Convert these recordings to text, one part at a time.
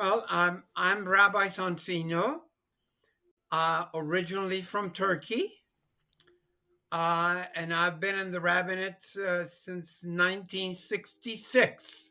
Well, I'm Rabbi Sonsino, originally from Turkey, and I've been in the rabbinate since 1966.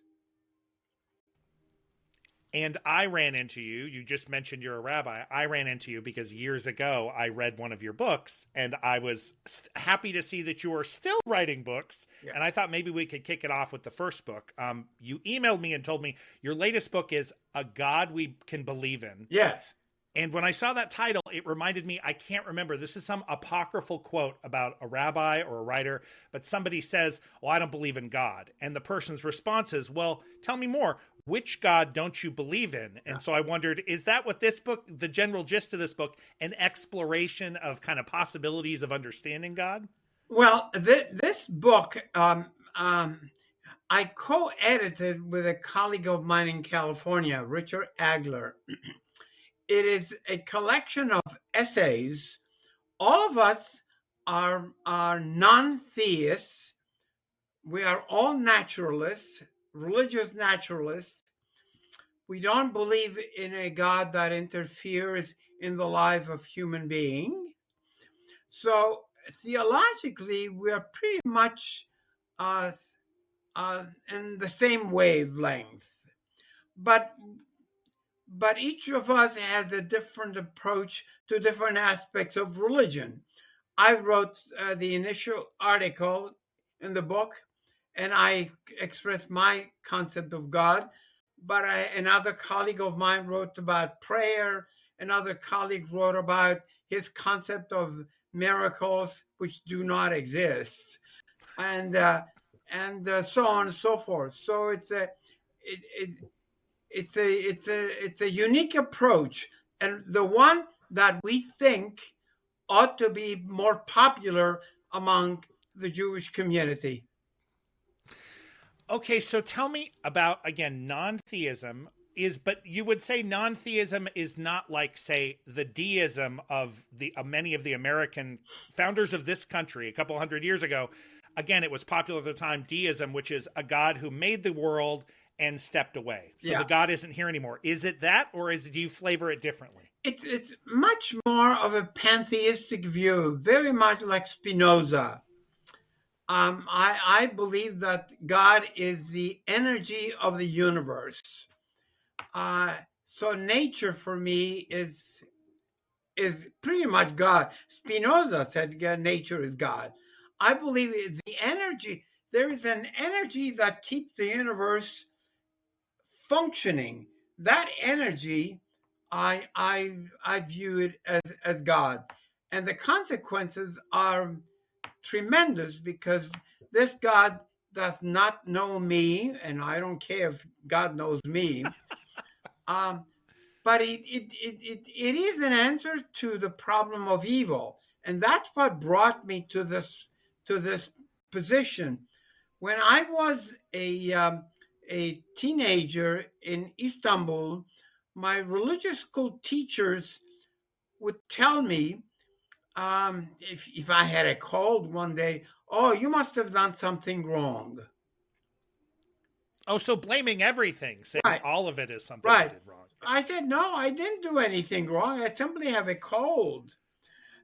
And I ran into you. You just mentioned you're a rabbi. I ran into you because years ago I read one of your books, and I was happy to see that you are still writing books. Yeah. And I thought maybe we could kick it off with the first book. You emailed me and told me your latest book is A God We Can Believe In. Yes. And when I saw that title, it reminded me, I can't remember. This is some apocryphal quote about a rabbi or a writer, but somebody says, well, I don't believe in God. And the person's response is, well, tell me more. Which God don't you believe in? And so I wondered, is that what this book, the general gist of this book, an exploration of kind of possibilities of understanding God? Well, this book I co-edited with a colleague of mine in California, Richard Agler. It is a collection of essays. All of us are non-theists. We are all naturalists, religious naturalists. We don't believe in a God that interferes in the life of human being. So theologically, we are pretty much in the same wavelength. But each of us has a different approach to different aspects of religion. I wrote the initial article in the book, and I expressed my concept of God. But another colleague of mine wrote about prayer. Another colleague wrote about his concept of miracles, which do not exist, and so on and so forth. So it's a unique approach, and the one that we think ought to be more popular among the Jewish community. Okay, so tell me about, again, non-theism but you would say non-theism is not like, say, the deism of the many of the American founders of this country a couple hundred years ago. Again, it was popular at the time, deism, which is a God who made the world and stepped away. So the God isn't here anymore. Is it that, or do you flavor it differently? It's much more of a pantheistic view, very much like Spinoza. I believe that God is the energy of the universe. So nature for me is pretty much God. Spinoza said nature is God. I believe the energy. There is an energy that keeps the universe functioning. That energy, I view it as God, and the consequences are tremendous because this God does not know me, and I don't care if God knows me. But it is an answer to the problem of evil, and that's what brought me to this position. When I was a teenager in Istanbul, my religious school teachers would tell me, if I had a cold one day, oh, you must have done something wrong. Oh, so blaming everything, saying Right. all of it is something I did wrong. I said, no, I didn't do anything wrong. I simply have a cold.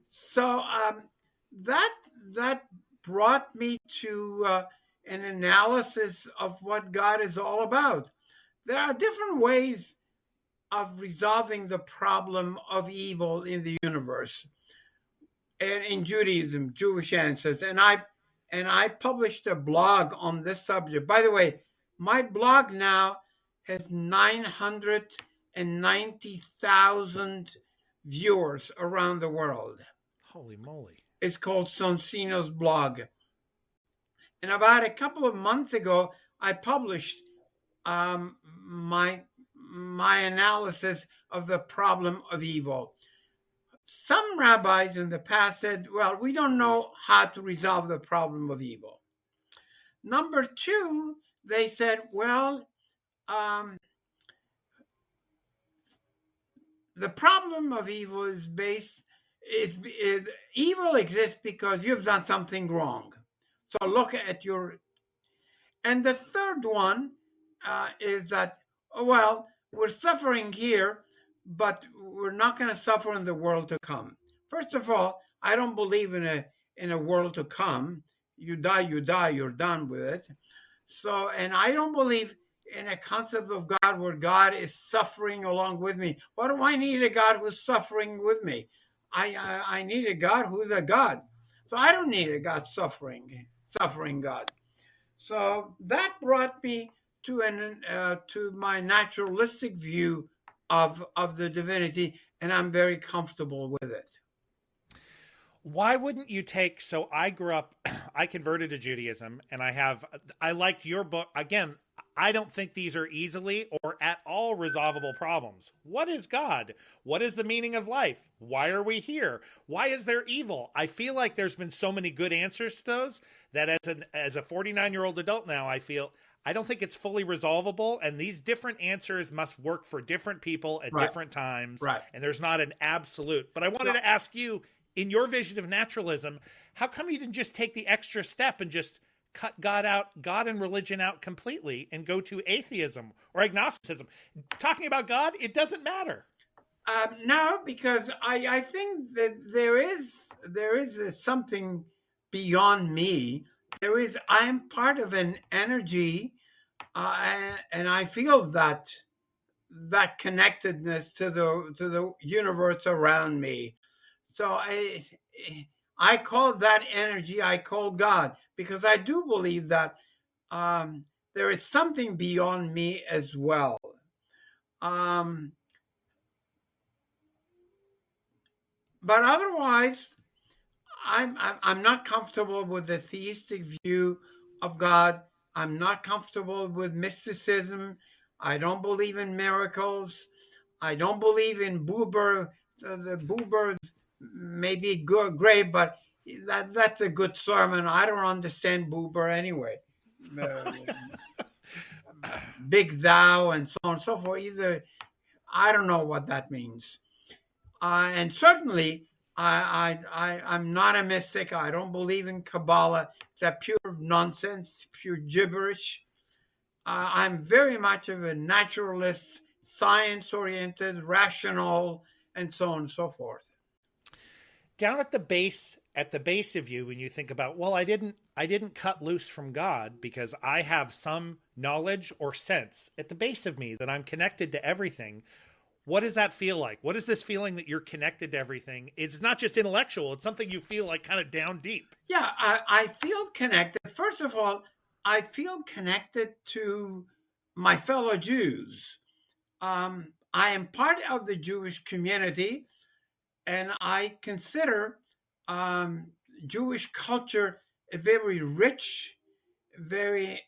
So that brought me to an analysis of what God is all about. There are different ways of resolving the problem of evil in the universe. And in Judaism, Jewish answers. And I published a blog on this subject. By the way, my blog now has 990,000 viewers around the world. Holy moly. It's called Sonsino's blog. And about a couple of months ago, I published my analysis of the problem of evil. Some rabbis in the past said, well, we don't know how to resolve the problem of evil. Number two, they said, well, the problem of evil is evil exists because you've done something wrong. So look at your. And the third one is that, well, we're suffering here, but we're not going to suffer in the world to come. First of all, I don't believe in a world to come. You die, you're done with it. So, and I don't believe in a concept of God where God is suffering along with me. Why do I need a God who's suffering with me? I need a God who's a God. So I don't need a God suffering God. So that brought me to my naturalistic view of the divinity, and I'm very comfortable with it. Why wouldn't you take, so I grew up, I converted to Judaism, and I liked your book. Again, I don't think these are easily or at all resolvable problems. What is God? What is the meaning of life? Why are we here? Why is there evil? I feel like there's been so many good answers to those that as a 49-year-old adult now, I don't think it's fully resolvable, and these different answers must work for different people at different times, and there's not an absolute. But I wanted to ask you, in your vision of naturalism, how come you didn't just take the extra step and just cut God and religion out completely and go to atheism or agnosticism? Talking about God, it doesn't matter. No, because I think that there is something beyond me. I'm part of an energy, and I feel that connectedness to the universe around me. So I call that energy, I call God, because I do believe that there is something beyond me as well. But otherwise, I'm not comfortable with the theistic view of God. I'm not comfortable with mysticism. I don't believe in miracles. I don't believe in Buber. The Buber may be good, great, but that's a good sermon. I don't understand Buber anyway. Big thou and so on and so forth. Either I don't know what that means. And certainly, I'm not a mystic. I don't believe in Kabbalah. It's a pure nonsense, pure gibberish. I'm very much of a naturalist, science-oriented, rational, and so on and so forth. Down at the base of you, when you think about, well, I didn't cut loose from God because I have some knowledge or sense at the base of me that I'm connected to everything. What does that feel like? What is this feeling that you're connected to everything? It's not just intellectual. It's something you feel like kind of down deep. Yeah, I feel connected. First of all, I feel connected to my fellow Jews. I am part of the Jewish community, and I consider Jewish culture a very rich, very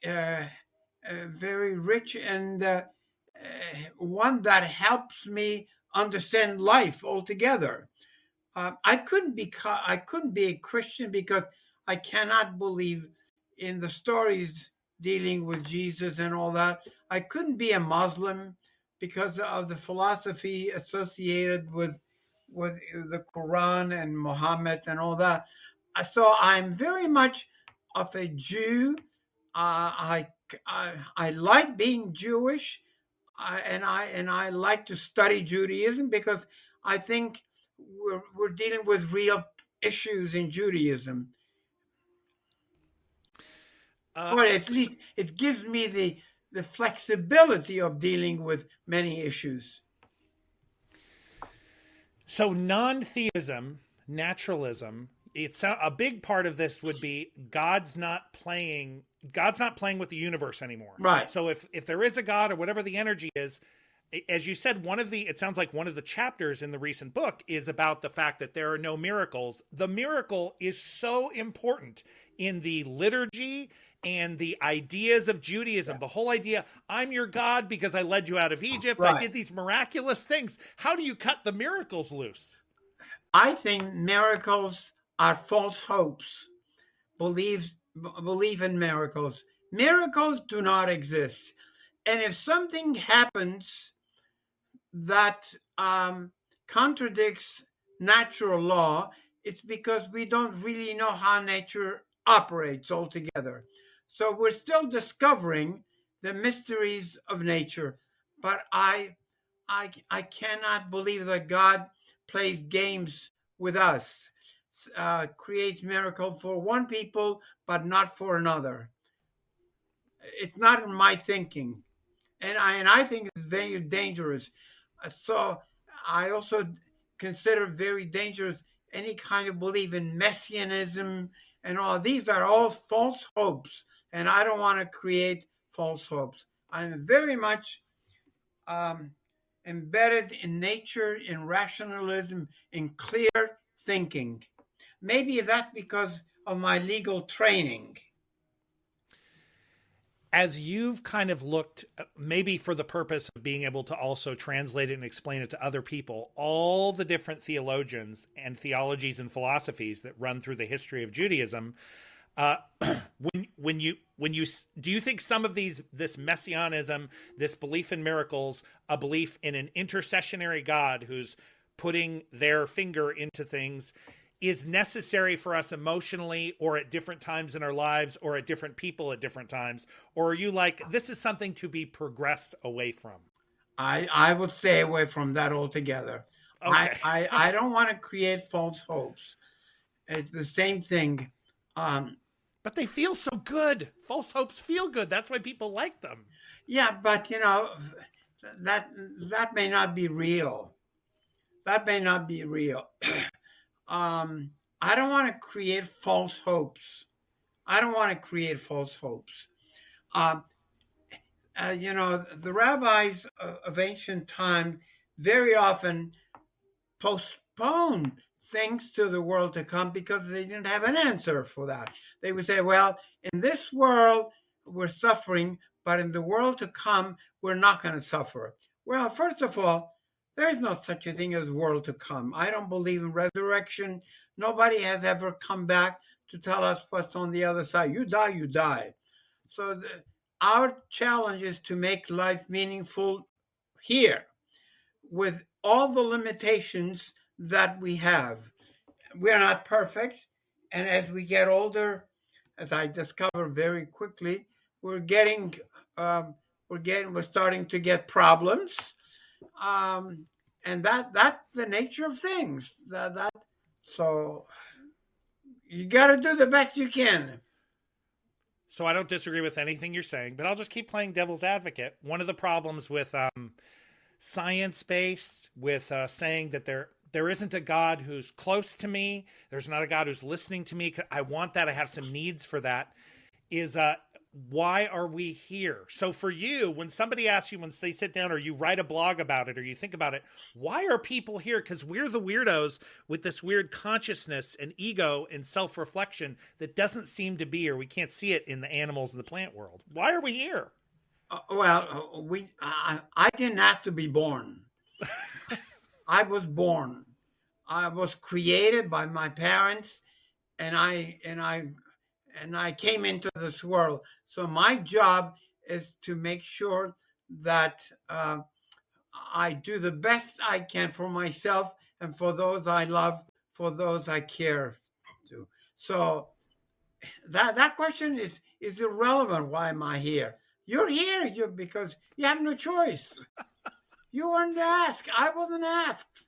rich, and one that helps me understand life altogether. I couldn't be a Christian because I cannot believe in the stories dealing with Jesus and all that. I couldn't be a Muslim because of the philosophy associated with the Quran and Muhammad and all that. So I'm very much of a Jew. I like being Jewish. And I like to study Judaism because I think we're dealing with real issues in Judaism. Or at least it gives me the flexibility of dealing with many issues. So non-theism, naturalism, it's a big part of this would be God's not playing with the universe anymore. Right. So if there is a God or whatever the energy is, as you said, it sounds like one of the chapters in the recent book is about the fact that there are no miracles. The miracle is so important in the liturgy and the ideas of Judaism. Yeah. The whole idea, I'm your God because I led you out of Egypt. Right. I did these miraculous things. How do you cut the miracles loose? I think miracles are false hopes. Believe in miracles. Miracles do not exist. And if something happens that contradicts natural law, it's because we don't really know how nature operates altogether. So we're still discovering the mysteries of nature. but I cannot believe that God plays games with us, creates miracle for one people, but not for another. It's not in my thinking, and I think it's very dangerous. So I also consider very dangerous any kind of belief in messianism and all. These are all false hopes, and I don't want to create false hopes. I'm very much um, embedded in nature, in rationalism, in clear thinking. Maybe that's because of my legal training. As you've kind of looked, maybe for the purpose of being able to also translate it and explain it to other people, all the different theologians and theologies and philosophies that run through the history of Judaism, uh, when you do you think some of this messianism, this belief in miracles, a belief in an intercessionary God who's putting their finger into things, is necessary for us emotionally or at different times in our lives or at different people at different times? Or are you like, this is something to be progressed away from? I would stay away from that altogether. Okay. I don't want to create false hopes. It's the same thing. But they feel so good. False hopes feel good. That's why people like them. Yeah, but that may not be real. That may not be real. I don't want to create false hopes. I don't want to create false hopes. Um, the rabbis of ancient time very often postpone things to the world to come because they didn't have an answer for that. They would say, well, in this world, we're suffering, but in the world to come, we're not going to suffer. Well, first of all, there is no such a thing as world to come. I don't believe in resurrection. Nobody has ever come back to tell us what's on the other side. You die, you die. So our challenge is to make life meaningful here with all the limitations that we have. We're not perfect. And as we get older, as I discovered very quickly, we're starting to get problems. And that's the nature of things. So you got to do the best you can. So I don't disagree with anything you're saying, but I'll just keep playing devil's advocate. One of the problems with science-based, with saying that there isn't a God who's close to me, there's not a God who's listening to me, I want that, I have some needs for that, is why are we here? So for you, when somebody asks you, once they sit down or you write a blog about it or you think about it, why are people here? Because we're the weirdos with this weird consciousness and ego and self-reflection that doesn't seem to be, or we can't see it in the animals and the plant world. Why are we here? I didn't have to be born. I was born. I was created by my parents, and I came into this world. So my job is to make sure that I do the best I can for myself and for those I love, for those I care to. So that question is irrelevant. Why am I here? You're here because you have no choice. You weren't asked. I wasn't asked.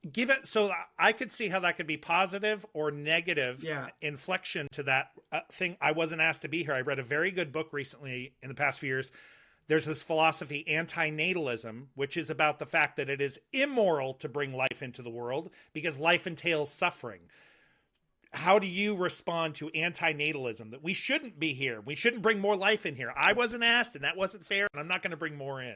Give it, so I could see how that could be positive or negative Yeah. inflection to that thing. I wasn't asked to be here. I read a very good book recently in the past few years. There's this philosophy, antinatalism, which is about the fact that it is immoral to bring life into the world because life entails suffering. How do you respond to antinatalism, that we shouldn't be here? We shouldn't bring more life in here. I wasn't asked, and that wasn't fair, and I'm not going to bring more in.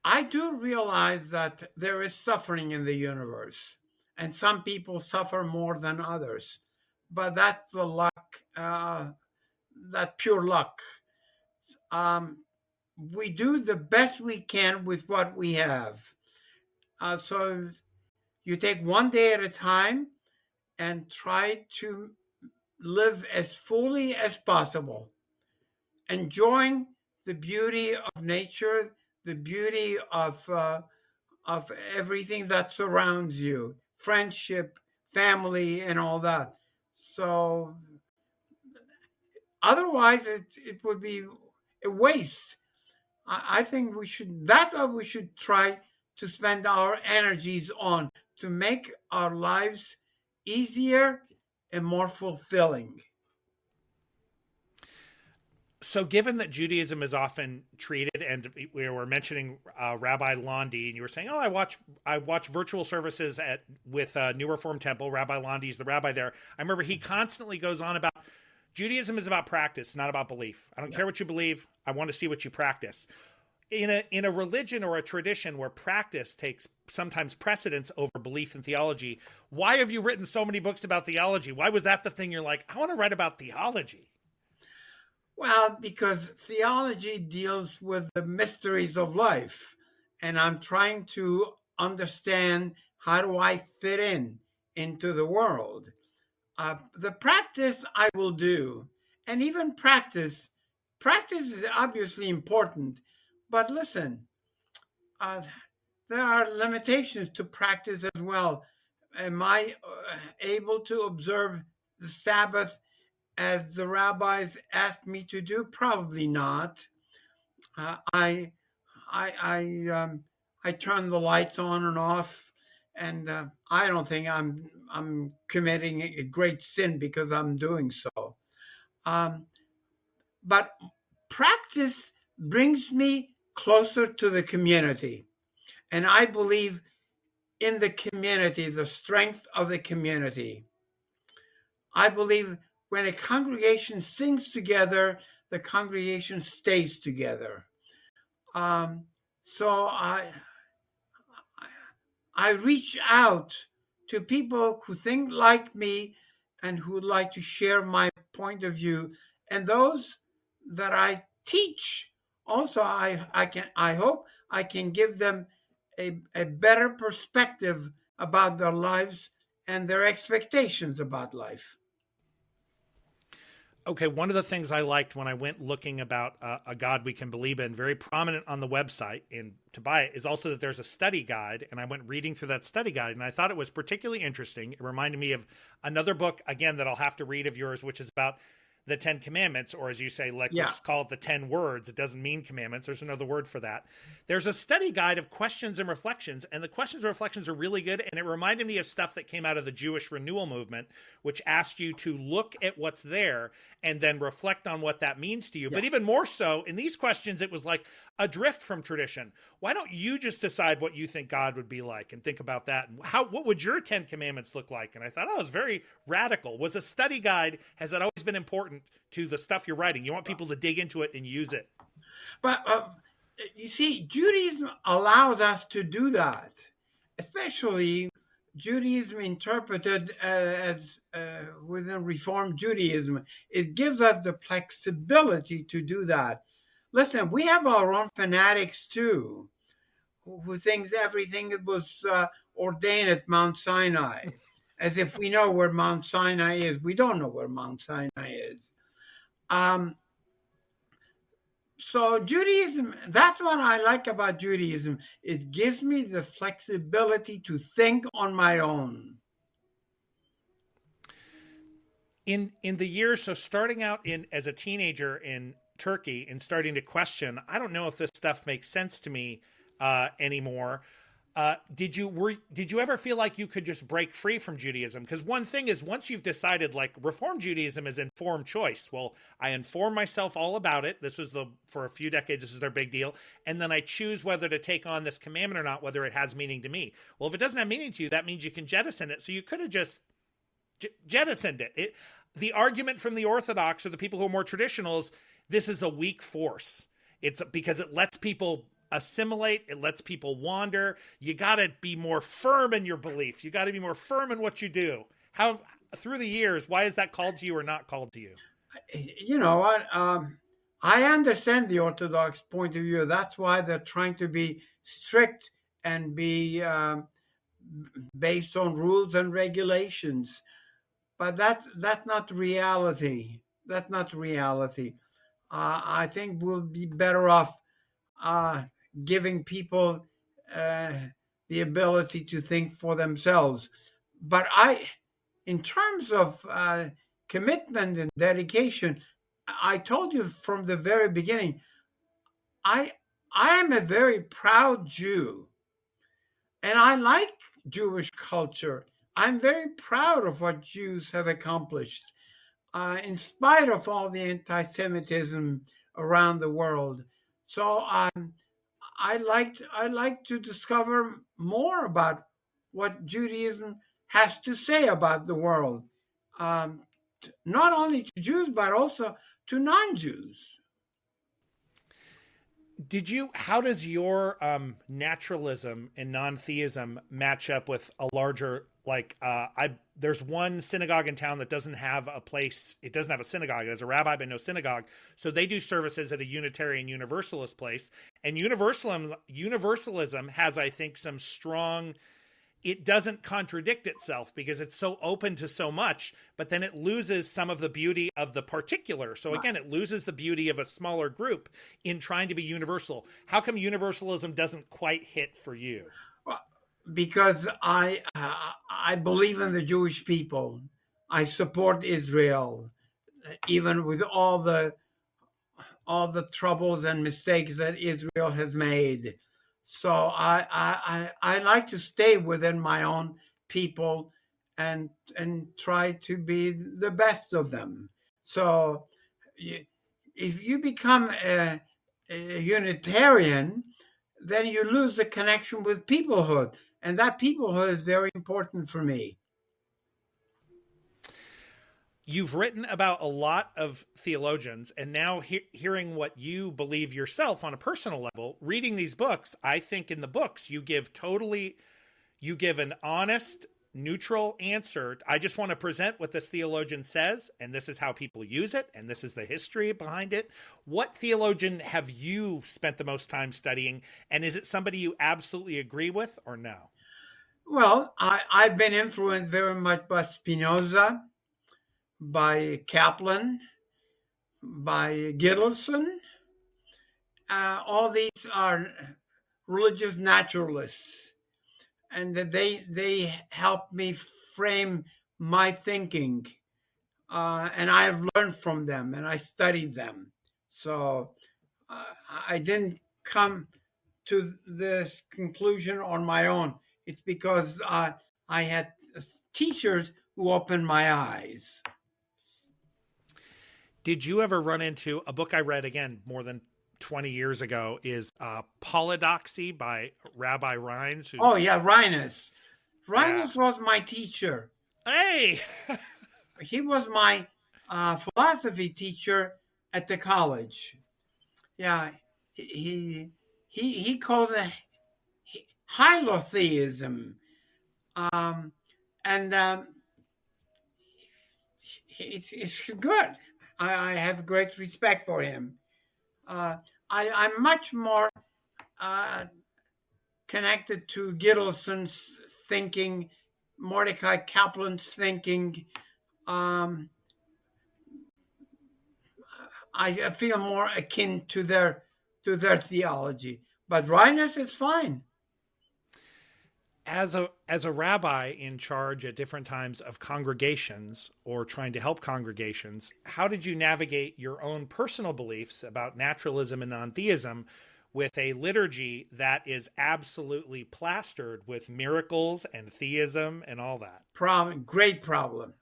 I do realize that there is suffering in the universe, and some people suffer more than others, but that's the luck, that pure luck. We do the best we can with what we have. So you take one day at a time and try to live as fully as possible, enjoying the beauty of nature, the beauty of everything that surrounds you, friendship, family, and all that. So otherwise, it would be a waste. I think that's what we should try to spend our energies on, to make our lives easier and more fulfilling. So, given that Judaism is often treated, and we were mentioning Rabbi Londi, and you were saying, "Oh, I watch virtual services with New Reform Temple. Rabbi Londi's the rabbi there." I remember he constantly goes on about Judaism is about practice, not about belief. I don't care what you believe. I want to see what you practice. In a religion or a tradition where practice takes sometimes precedence over belief and theology, why have you written so many books about theology? Why was that the thing you're like, I want to write about theology? Well, because theology deals with the mysteries of life, and I'm trying to understand how do I fit into the world. The practice I will do, and even practice is obviously important, but listen, uh, there are limitations to practice as well. Am I able to observe the Sabbath as the rabbis asked me to do? Probably not. I I turn the lights on and off, and I don't think I'm committing a great sin because I'm doing so. Um, but practice brings me closer to the community, and I believe in the community, the strength of the community. I believe when a congregation sings together, the congregation stays together. Um, so I reach out to people who think like me and who would like to share my point of view, and those that I teach. Also, I hope I can give them a better perspective about their lives and their expectations about life. Okay, one of the things I liked when I went looking about a God we can believe in, very prominent on the website and to buy it, is also that there's a study guide. And I went reading through that study guide, and I thought it was particularly interesting. It reminded me of another book, again, that I'll have to read of yours, which is about the 10 Commandments, or as you say, like, Yeah. let's call it the 10 words. It doesn't mean commandments. There's another word for that. There's a study guide of questions and reflections, and the questions and reflections are really good. And it reminded me of stuff that came out of the Jewish renewal movement, which asked you to look at what's there and then reflect on what that means to you. Yeah. But even more so, in these questions, it was like a drift from tradition. Why don't you just decide what you think God would be like and think about that? And what would your 10 Commandments look like? And I thought, oh, it's very radical. Was a study guide, has that always been important to the stuff you're writing? You want people to dig into it and use it. But you see, Judaism allows us to do that, especially Judaism interpreted as within Reform Judaism. It gives us the flexibility to do that. Listen, we have our own fanatics too, who thinks everything was ordained at Mount Sinai, as if we know where Mount Sinai is. We don't know where Mount Sinai is. So Judaism, that's what I like about Judaism. It gives me the flexibility to think on my own. In the years, so starting out as a teenager in Turkey and starting to question, I don't know if this stuff makes sense to me anymore. Did you ever feel like you could just break free from Judaism? Because one thing is, once you've decided, like, Reform Judaism is informed choice. Well, I inform myself all about it. For a few decades, this is their big deal. And then I choose whether to take on this commandment or not, whether it has meaning to me. Well, if it doesn't have meaning to you, that means you can jettison it. So you could have just jettisoned it. The argument from the Orthodox or the people who are more traditional is this is a weak force. It's because it lets people assimilate, it lets people wander. You got to be more firm in your beliefs. You got to be more firm in what you do. How, through the years, why is that called to you or not called to you? You know what? I understand the Orthodox point of view. That's why they're trying to be strict and be based on rules and regulations. But that's not reality. That's not reality. I think we'll be better off giving people the ability to think for themselves. But in terms of commitment and dedication, I told you from the very beginning, I I am a very proud Jew, and I like Jewish culture. I'm very proud of what Jews have accomplished, in spite of all the anti-Semitism around the world. So I like to discover more about what Judaism has to say about the world, um, not only to Jews but also to non-Jews. How does your naturalism and non-theism match up with a larger, like, there's one synagogue in town that doesn't have a place, it doesn't have a synagogue, there's a rabbi but no synagogue, so they do services at a Unitarian Universalist place, and universalism has, I think, some strong, it doesn't contradict itself because it's so open to so much, but then it loses some of the beauty of the particular. So again, it loses the beauty of a smaller group in trying to be universal. How come universalism doesn't quite hit for you? Well, because I believe in the Jewish people. I support Israel, even with all the troubles and mistakes that Israel has made. So I like to stay within my own people and try to be the best of them. So if you become a Unitarian, then you lose the connection with peoplehood, and that peoplehood is very important for me. You've written about a lot of theologians, and now hearing what you believe yourself on a personal level, reading these books, I think in the books you give an honest, neutral answer. I just want to present what this theologian says, and this is how people use it, and this is the history behind it. What theologian have you spent the most time studying, and is it somebody you absolutely agree with or no? Well, I've been influenced very much by Spinoza, by Kaplan, by Gittleson. All these are religious naturalists, and they help me frame my thinking, and I have learned from them, and I studied them. So I didn't come to this conclusion on my own. It's because I had teachers who opened my eyes. Did you ever run into a book I read, again, more than 20 years ago, is Polydoxy by Rabbi Reins? Oh, yeah, Reines. Reines was my teacher. Hey! He was my philosophy teacher at the college. Yeah, he calls it hylotheism. And it's good. I have great respect for him. I'm much more connected to Gittleson's thinking, Mordecai Kaplan's thinking. I feel more akin to their theology. But Reines is fine. As a rabbi in charge at different times of congregations or trying to help congregations, how did you navigate your own personal beliefs about naturalism and non-theism with a liturgy that is absolutely plastered with miracles and theism and all that? Great problem.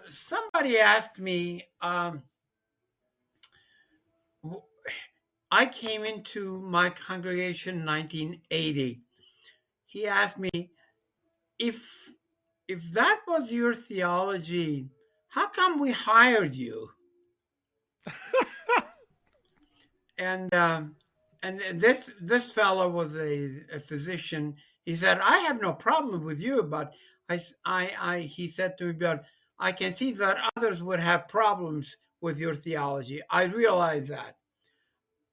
Somebody asked me, I came into my congregation in 1980. He asked me, if that was your theology, how come we hired you? And this fellow was a physician. He said, I have no problem with you, but he said to me, but I can see that others would have problems with your theology. I realize that.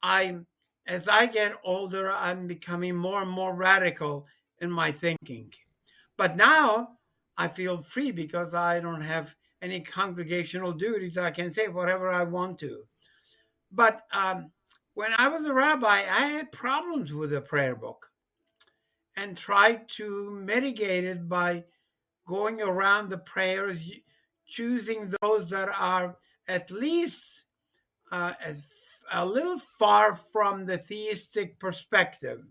As I get older, I'm becoming more and more radical in my thinking. But now I feel free because I don't have any congregational duties. I can say whatever I want to. But when I was a rabbi, I had problems with the prayer book and tried to mitigate it by going around the prayers, choosing those that are at least as a little far from the theistic perspective.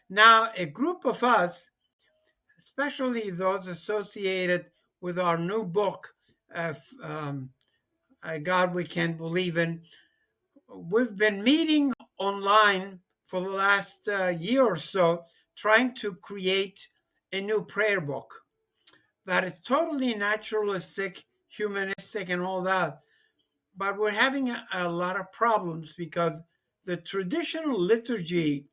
Now, a group of us, especially those associated with our new book, A God We Can't Believe in, we've been meeting online for the last year or so, trying to create a new prayer book that is totally naturalistic, humanistic, and all that. But we're having a lot of problems because the traditional liturgy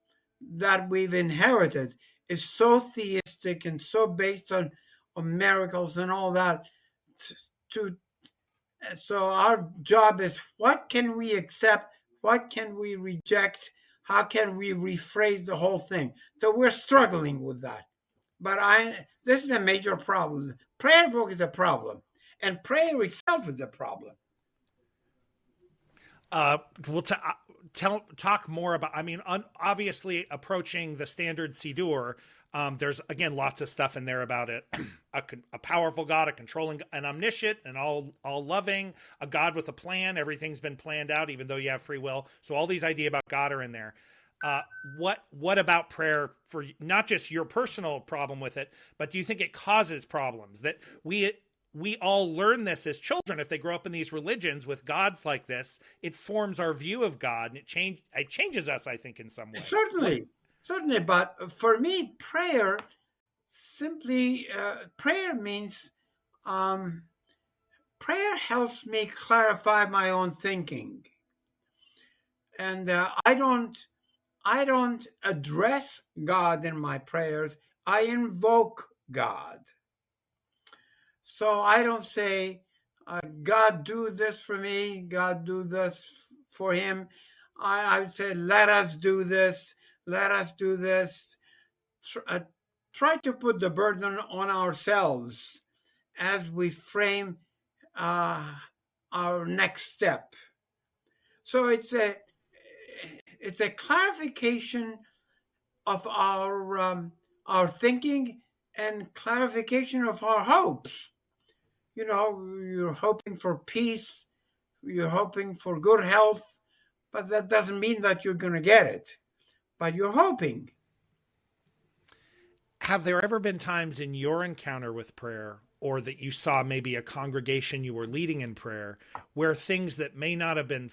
that we've inherited is so theistic and so based on miracles and all that. To So our job is, what can we accept? What can we reject? How can we rephrase the whole thing? So we're struggling with that. But this is a major problem. Prayer book is a problem, and prayer itself is a problem. We'll talk more about. I mean, obviously, approaching the standard Siddur. There's again lots of stuff in there about it. A powerful God, a controlling, an omniscient, and all loving, a God with a plan. Everything's been planned out, even though you have free will. So all these ideas about God are in there. What about prayer, for not just your personal problem with it, but do you think it causes problems that we all learn this as children? If they grow up in these religions with gods like this, it forms our view of God, and it changes us, I think, in some way. Certainly. But for me, prayer means prayer helps me clarify my own thinking, and I don't address God in my prayers. I invoke God. So I don't say, God, do this for me. God, do this for him. I would say, let us do this. Let us do this. Try to put the burden on ourselves as we frame our next step. So it's a clarification of our thinking and clarification of our hopes. You know, you're hoping for peace, you're hoping for good health, but that doesn't mean that you're going to get it. But you're hoping. Have there ever been times in your encounter with prayer, or that you saw maybe a congregation you were leading in prayer, where things that may not have been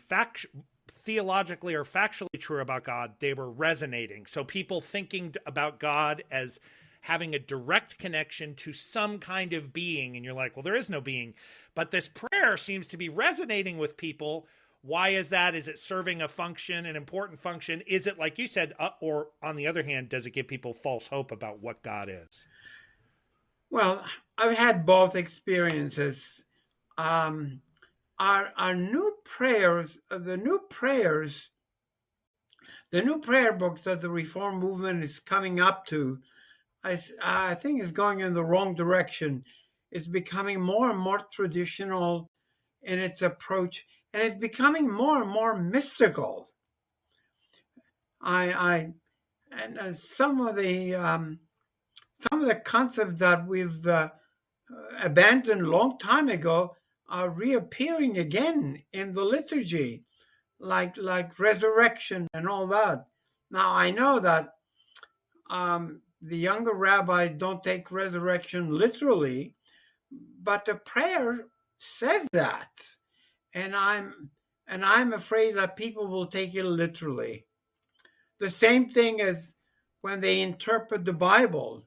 theologically or factually true about God, they were resonating? So people thinking about God as having a direct connection to some kind of being, and you're like, well, there is no being. But this prayer seems to be resonating with people. Why is that? Is it serving a function, an important function? Is it, like you said, or on the other hand, does it give people false hope about what God is? Well, I've had both experiences. Our new prayers, the new prayer books that the Reform movement is coming up to, I think is going in the wrong direction. It's becoming more and more traditional in its approach, and it's becoming more and more mystical. And some of the concepts that we've abandoned a long time ago are reappearing again in the liturgy, like resurrection and all that. Now I know that the younger rabbis don't take resurrection literally, but the prayer says that, and I'm afraid that people will take it literally. The same thing as when they interpret the Bible.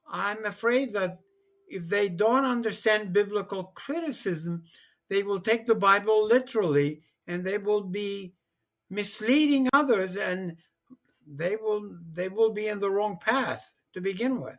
I'm afraid that if they don't understand biblical criticism, they will take the Bible literally, and they will be misleading others, and they will be in the wrong path to begin with.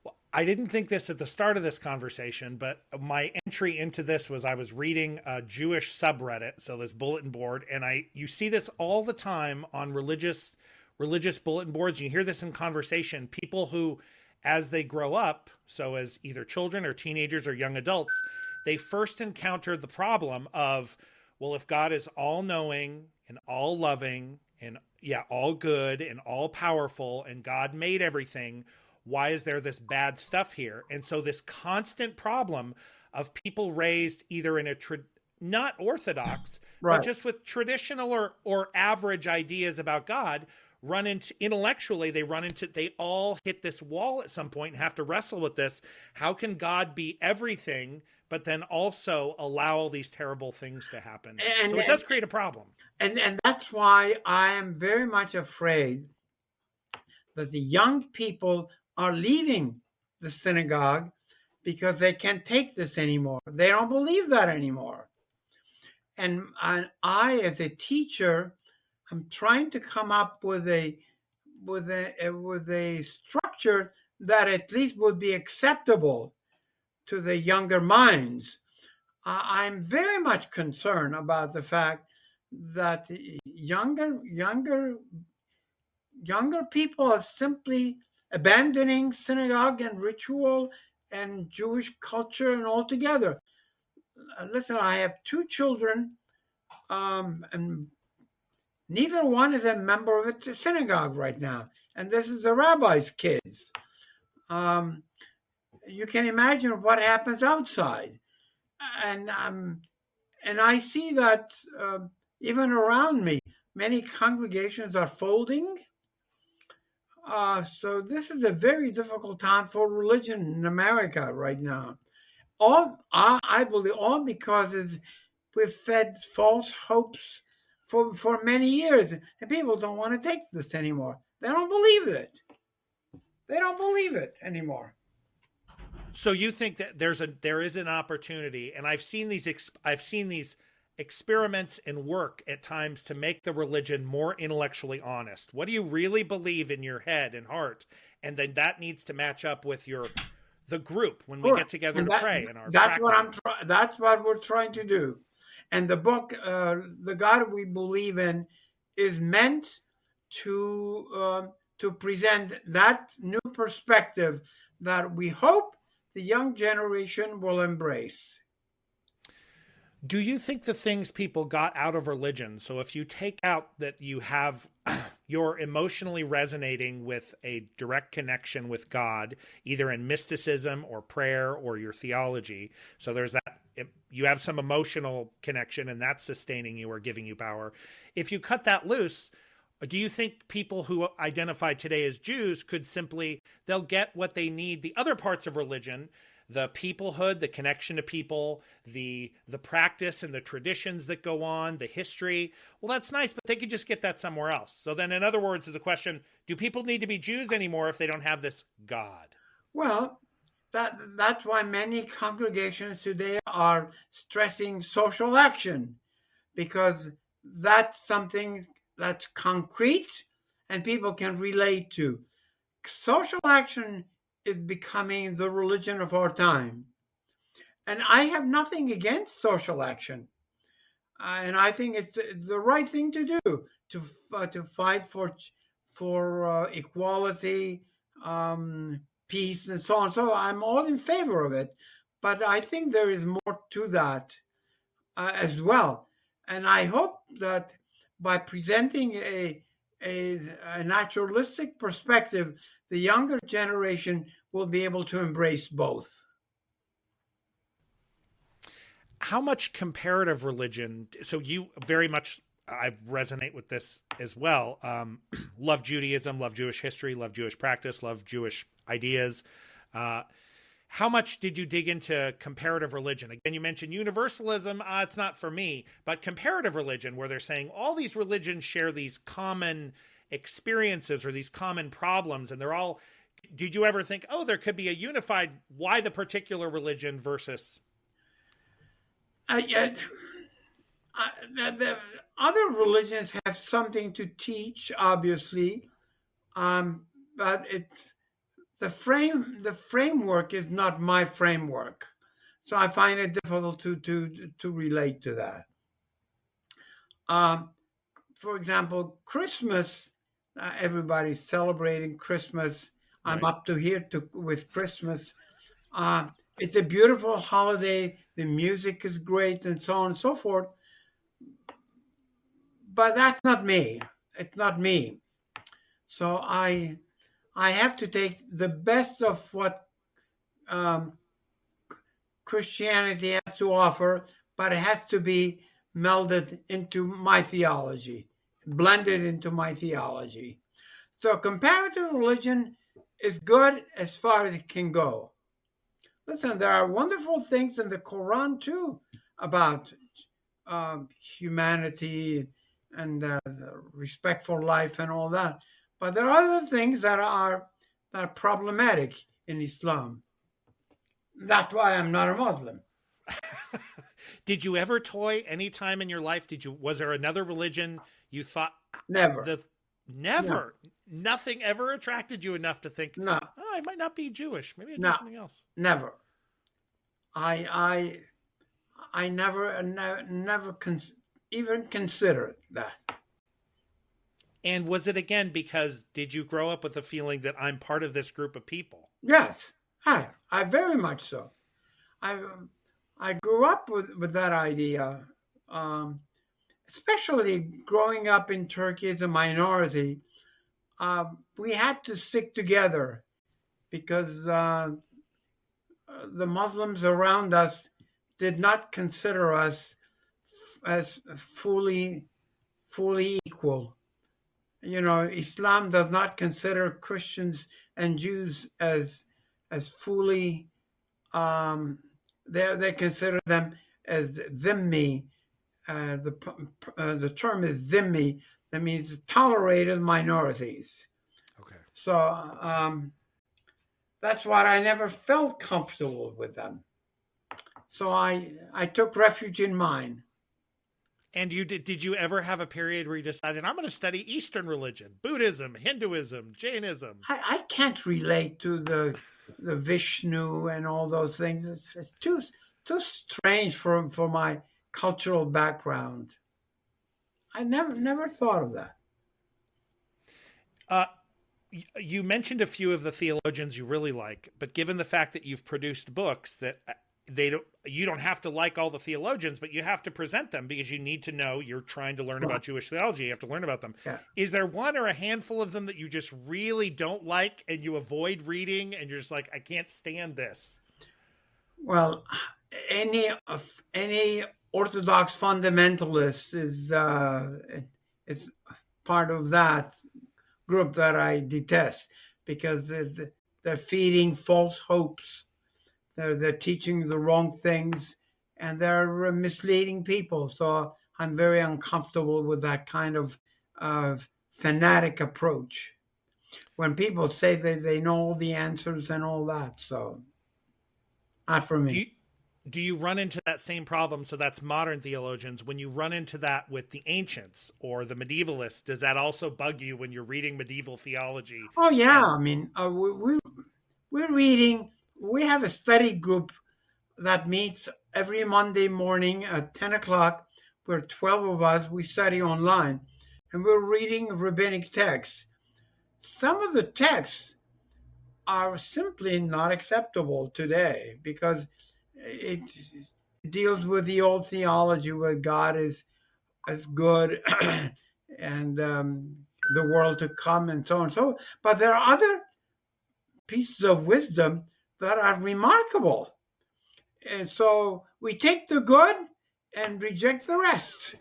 Well, I didn't think this at the start of this conversation, but my entry into this was I was reading a Jewish subreddit, so this bulletin board, and you see this all the time on religious bulletin boards. You hear this in conversation. People who, as they grow up, so as either children or teenagers or young adults, they first encounter the problem of, well, if God is all-knowing and all-loving and all good and all powerful, and God made everything, why is there this bad stuff here? And so this constant problem of people raised either in not orthodox, but Right. just with traditional or average ideas about God, run into intellectually, they all hit this wall at some point and have to wrestle with this. How can God be everything, but then also allow all these terrible things to happen? And, So it does create a problem. and that's why I am very much afraid that the young people are leaving the synagogue because they can't take this anymore. They don't believe that anymore. And I, as a teacher, I'm trying to come up with a structure that at least would be acceptable to the younger minds. I'm very much concerned about the fact that younger people are simply abandoning synagogue and ritual and Jewish culture and altogether. Listen, I have two children, and neither one is a member of a synagogue right now, and this is the rabbi's kids. You can imagine what happens outside, and I see that even around me, many congregations are folding. So this is a very difficult time for religion in America right now. I believe all because we've fed false hopes for many years, and people don't want to take this anymore. They don't believe it. They don't believe it anymore. So you think that there is an opportunity, and I've seen these experiments and work at times to make the religion more intellectually honest. What do you really believe in your head and heart? And then that needs to match up with the group when we get together to pray in our practices. That's what we're trying to do. And the book, The God We Believe In, is meant to present that new perspective that we hope the young generation will embrace. Do you think the things people got out of religion, so if you take out that you have you're emotionally resonating with a direct connection with God, either in mysticism or prayer or your theology, so there's that, you have some emotional connection and that's sustaining you or giving you power. If you cut that loose, do you think people who identify today as Jews could they'll get what they need, the other parts of religion, the peoplehood, the connection to people, the practice and the traditions that go on, the history? Well, that's nice, but they could just get that somewhere else. So then, in other words, is a question, do people need to be Jews anymore if they don't have this God? Well, that's why many congregations today are stressing social action, because that's something that's concrete and people can relate to. Social action is becoming the religion of our time. And I have nothing against social action. And I think it's the right thing to do, to fight for equality, peace, and so on. So I'm all in favor of it. But I think there is more to that as well. And I hope that by presenting a naturalistic perspective, the younger generation will be able to embrace both. How much comparative religion? So you very much, I resonate with this as well. Love Judaism, love Jewish history, love Jewish practice, love Jewish ideas. How much did you dig into comparative religion? Again, you mentioned universalism. It's not for me, but comparative religion, where they're saying all these religions share these common experiences or these common problems, and they're all. Did you ever think, there could be a unified? Why the particular religion versus? The other religions have something to teach, obviously, but it's. The framework is not my framework, so I find it difficult to relate to that. For example, Christmas, everybody's celebrating Christmas. I'm up to here with Christmas. It's a beautiful holiday. The music is great, and so on and so forth. But that's not me. It's not me. So I have to take the best of what Christianity has to offer, but it has to be melded into my theology, blended into my theology. So comparative religion is good as far as it can go. Listen, there are wonderful things in the Quran too about humanity and respect for life and all that. But there are other things that are problematic in Islam. That's why I'm not a Muslim. Did you ever toy any time in your life? Was there another religion you thought? Never. Never. No. Nothing ever attracted you enough to think, no, I might not be Jewish. Maybe I'd do something else. Never. I never even considered that. And was it again because did you grow up with the feeling that I'm part of this group of people? Yes, I very much so. I grew up with that idea, especially growing up in Turkey as a minority. We had to stick together because the Muslims around us did not consider us as fully equal. You know, Islam does not consider Christians and Jews as fully. They consider them as dhimmi. The term is dhimmi. That means tolerated minorities. Okay. So that's why I never felt comfortable with them. So I took refuge in mine. And did you ever have a period where you decided, I'm going to study Eastern religion, Buddhism, Hinduism, Jainism? I can't relate to the Vishnu and all those things. It's too strange for my cultural background. I never thought of that. You mentioned a few of the theologians you really like, but given the fact that you've produced books that you don't have to like all the theologians, but you have to present them because you need to know you're trying to learn about Jewish theology. You have to learn about them. Yeah. Is there one or a handful of them that you just really don't like and you avoid reading and you're just like, I can't stand this? Well, any Orthodox fundamentalist is part of that group that I detest because they're feeding false hopes. They're teaching the wrong things, and they're misleading people. So I'm very uncomfortable with that kind of fanatic approach. When people say they know all the answers and all that, so not for me. Do you run into that same problem? So that's modern theologians. When you run into that with the ancients or the medievalists, does that also bug you when you're reading medieval theology? Oh yeah, I mean we're reading. We have a study group that meets every Monday morning at 10 o'clock. We're 12 of us. We study online. And we're reading rabbinic texts. Some of the texts are simply not acceptable today because it deals with the old theology where God is good and the world to come and so on and so on. But there are other pieces of wisdom that are remarkable. And so we take the good and reject the rest.